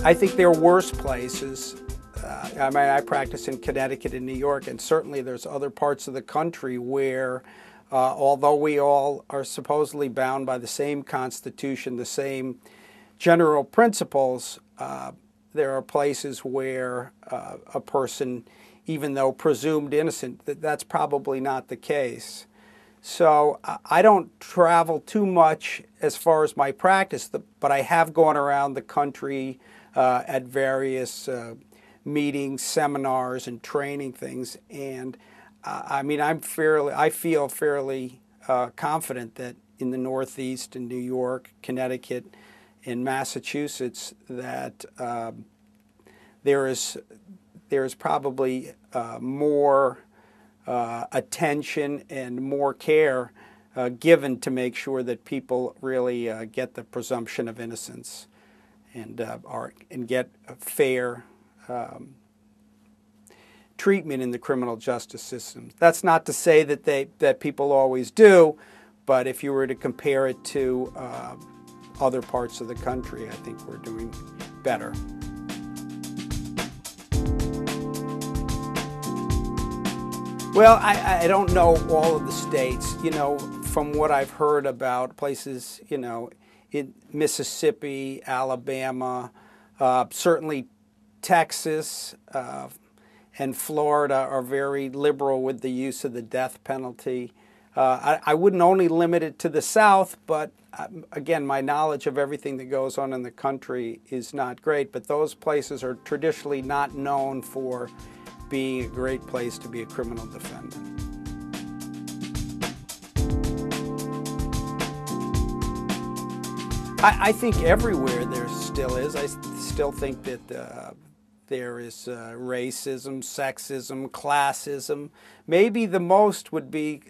I think there are worse places. I mean, I practice in Connecticut and New York, and certainly there's other parts of the country where, although we all are supposedly bound by the same Constitution, the same general principles, there are places where a person, even though presumed innocent, that's probably not the case. So I don't travel too much as far as my practice, but I have gone around the country at various meetings, seminars, and training things. And I mean, I feel fairly confident that in the Northeast, in New York, Connecticut, in Massachusetts, that there is probably more attention and more care given to make sure that people really get the presumption of innocence and get a fair treatment in the criminal justice system. That's not to say that people always do, but if you were to compare it to other parts of the country, I think we're doing better. Well, I don't know all of the states. You know, from what I've heard about places, you know, in Mississippi, Alabama, certainly Texas and Florida are very liberal with the use of the death penalty. I wouldn't only limit it to the South, but again, my knowledge of everything that goes on in the country is not great, but those places are traditionally not known for being a great place to be a criminal defendant. I think everywhere there still is. I still think that there is racism, sexism, classism. Maybe the most would be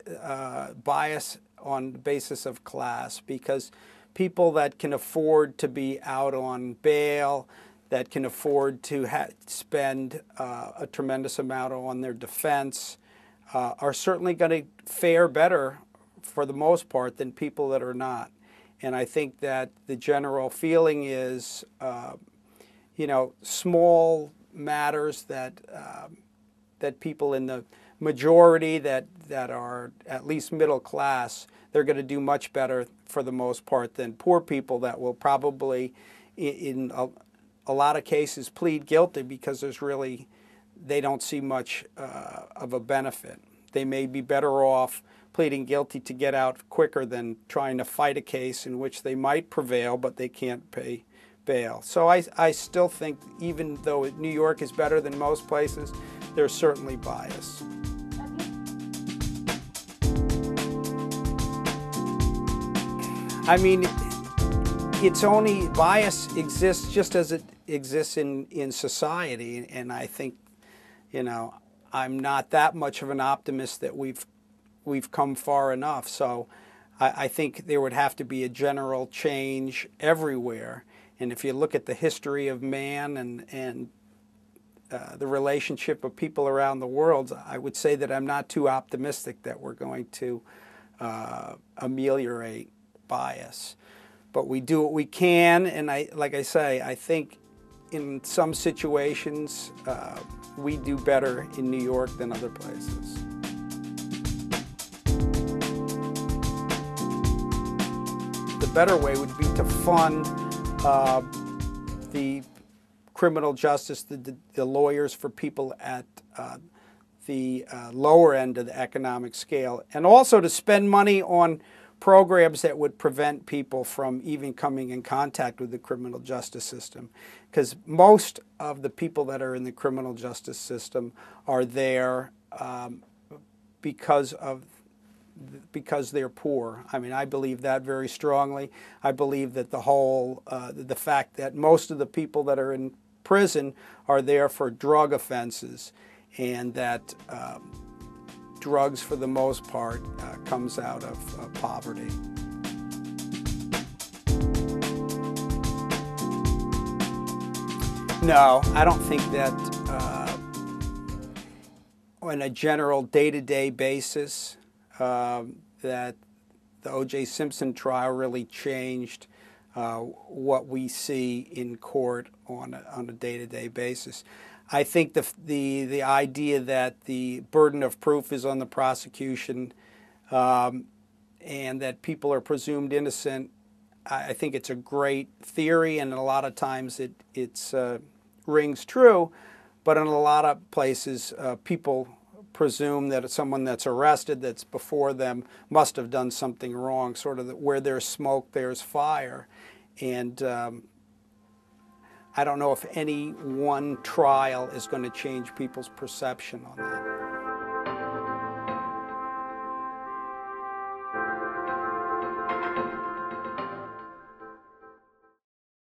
bias on the basis of class, because people that can afford to be out on bail, that can afford to spend a tremendous amount on their defense, are certainly going to fare better for the most part than people that are not. And I think that the general feeling is, you know, small matters that people in the majority that are at least middle class, they're going to do much better for the most part than poor people that will probably, in a lot of cases, plead guilty because they don't see much of a benefit. They may be better off pleading guilty to get out quicker than trying to fight a case in which they might prevail, but they can't pay bail. So I still think, even though New York is better than most places, there's certainly bias. I mean, it's only bias exists just as it exists in society, and I think, you know, I'm not that much of an optimist that we've come far enough. So I think there would have to be a general change everywhere. And if you look at the history of man and the relationship of people around the world, I would say that I'm not too optimistic that we're going to ameliorate bias. But we do what we can, and like I say, I think in some situations we do better in New York than other places. The better way would be to fund the criminal justice, the lawyers for people at the lower end of the economic scale, and also to spend money on programs that would prevent people from even coming in contact with the criminal justice system. Because most of the people that are in the criminal justice system are there because they're poor. I mean, I believe that very strongly. I believe that the fact that most of the people that are in prison are there for drug offenses, and that drugs, for the most part, comes out of poverty. No, I don't think that on a general day-to-day basis that the O.J. Simpson trial really changed what we see in court on a day-to-day basis. I think the idea that the burden of proof is on the prosecution and that people are presumed innocent, I think it's a great theory, and a lot of times it rings true, but in a lot of places people presume that someone that's arrested that's before them must have done something wrong, sort of where there's smoke, there's fire. And I don't know if any one trial is going to change people's perception on that.